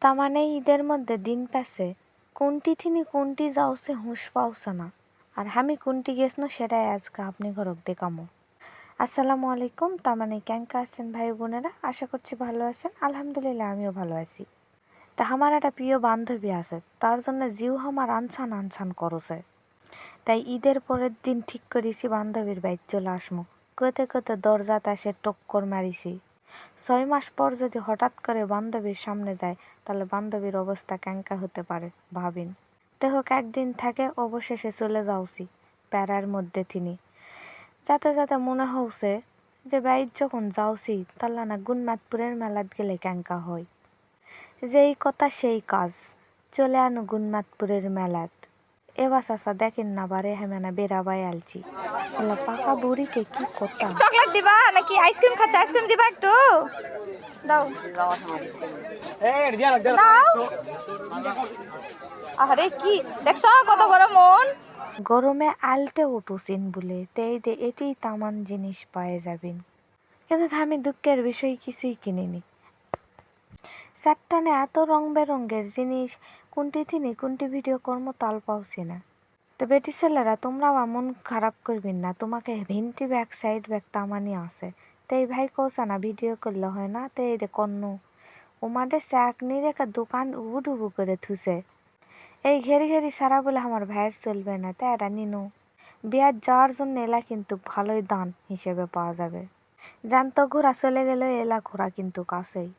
তার মানে ঈদের মধ্যে দিন পাশে কোনটি থিনি কোনটি যাওছে হুঁশ পাওছে না, আর আমি কোনটি গেছনো সেটাই আজকে আপনি ঘরক দেখামো। আসসালামু আলাইকুম। তার মানে কেঙ্কা আছেন ভাই বোনেরা? আশা করছি ভালো আছেন। আলহামদুলিল্লাহ আমিও ভালো আছি। তা আমার একটা প্রিয় বান্ধবী আছে, তার জন্য জিউ আমার আনছান আনছান করছে। তাই ঈদের পরের দিন ঠিক করেছি বান্ধবীর বাইক চলে আসমো। কতে কতে দরজাতে এসে টক্কর মারিছি। 6 মাস পর যদি হঠাৎ করে বান্ধবীর সামনে যায় তাহলে বান্ধবীর অবস্থা কেঙ্কা হতে পারে ভাবিন। দেহক একদিন থাকে অবশেষে চলে যাওছি প্যারার মধ্যে তিনি। যাতে যাতে মনে হচ্ছে যে বাইর যখন যাওছি তাহলে না গুণমাতপুরের মেলাত গেলে কেঙ্কা হয়। যেই কথা সেই কাজ, চলে আনো গুণমাতপুরের মেলাত। এবার চাচা দেখেন না বারে হেমেনা বেড়াবাই আলছি। বললা পাকা বুড়িকে কি কথা। চকলেট দিবা নাকি আইসক্রিম খাচ্ছ? আইসক্রিম দিবা একটু দাও দাও। আরে কি দেখছ কত বড় মন। গরমে আলটে উঠুছিন বলে তেই দে এটিই তামান জিনিস পায়ে যাবেন। কিন্তু আমি দুঃখের বিষয় কিছুই কিনিনি। চারটানে এত রং বেরঙ্গের জিনিস কোনটি থিনি কোনটি ভিডিও কর্ম তাল পাওছি না। তো বেটি ছেলেরা তোমরাও মন খারাপ করবেন না, তোমাকে ভেন্টি ব্যাগ সাইড ব্যাগ তামানি আছে। তাই ভাই কৌছে না ভিডিও করলে হয় না, তাই রে কন্নু ওমারে চাকনি রেখা দোকান উবু ডুবু করে থুছে। এই ঘেরি ঘেরি সারা বলে আমার ভাইয়ের চলবে না, তাই এটা নিনু বিয়ার যাওয়ার জন্য এলা কিন্তু ভালোই দান হিসেবে পাওয়া যাবে। জ্যান্ত ঘোড়া চলে গেলে এলা ঘোড়া কিন্তু কাছেই।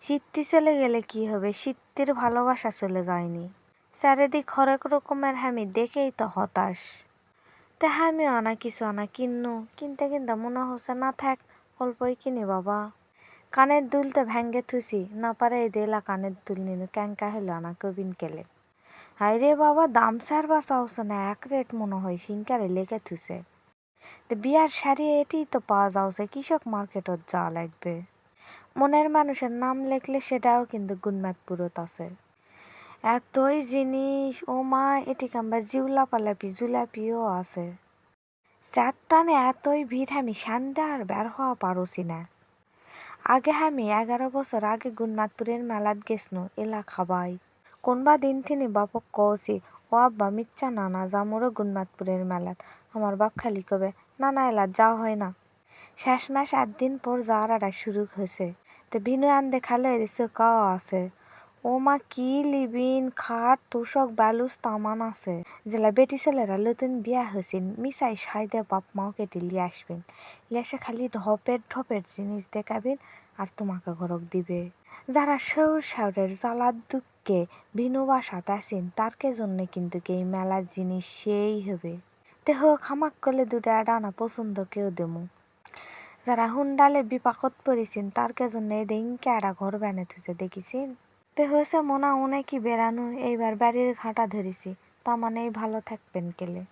শীতটি চলে গেলে কি হবে, শীতের ভালোবাসা চলে যায়নি। চারিদিক হরেক রকমের আমি দেখেই তো হতাশ। তা আমি আনা কিছু আনা কিন্নু কিনতে কিনতে মনে হচ্ছে না থাক অল্পই কিনি বাবা। কানের দুলতে ভেঙ্গে থুসি না পারে এই দেলা কানের দুল নিনু ক্যাঙ্কা হলো না কবিন কেলে। হাই রে বাবা দাম সার বাসা হচ্ছে না, এক রেট মনে হয় সিংকারে লেগে থুসে। তো বিয়ার শাড়ি এটি তো পাওয়া যাচ্ছে, কৃষক মার্কেটত যাওয়া লাগবে। মনের মানুষের নাম লেখলে সেটাও কিন্তু গুণমাতপুরত আছে। এতই জিনিস ও মা, এটি কাম্বা জিউলাপালাপি জুলাপিও আছে। চারটানে এতই ভিড় আমি শান্তি আর বের হওয়া পারছি না। আগে আমি 11 বছর আগে গুণমাতপুরের মেলাত গেছনু এলা খাবাই। কোনবা দিন থিনি বাপক কওছি ও আব্বা মিচ্ছা না যামুরো গুণমাতপুরের মেলাত। আমার বাপ খালি কবে না না এলা যাওয়া হয় না। শেষ মাস 8 দিন পর যাওয়ার আড়া শুরু হয়েছে। তো বিনু আন্দে খালে এসে কাও আছে। ও মা কি লিবিন খাট তোষক ব্যালুস তামান আছে। জেলা বেটি ছেলেরা নতুন বিয়া হয়েছেন মিসাই সাইদে বাপ মাও কেটে লিয়ে আসবেন, লিয়াসে খালি ঢপের ঢপের জিনিস দেখাবেন আর তোমাকে ঘরক দিবে। যারা সৌর সাউরের জ্বালার দুঃখে বিনু বাসাত আছেন তারকে জন্য কিন্তু এই মেলার জিনিস সেই হবে। দেহ খামাক করলে দুটা ডানা পছন্দ কেউ দেমু। যারা হুন্ডালে বিপাকত পড়েছেন তারকে জন্য এদিনকে একটা ঘর বানিয়ে থুছে দেখেছেন। তে হয়েছে মনে কি বেড়ানো এইবার বাড়ির ঘাটা ধরেছি, তা মানে ভালো থাকবেন কেলে।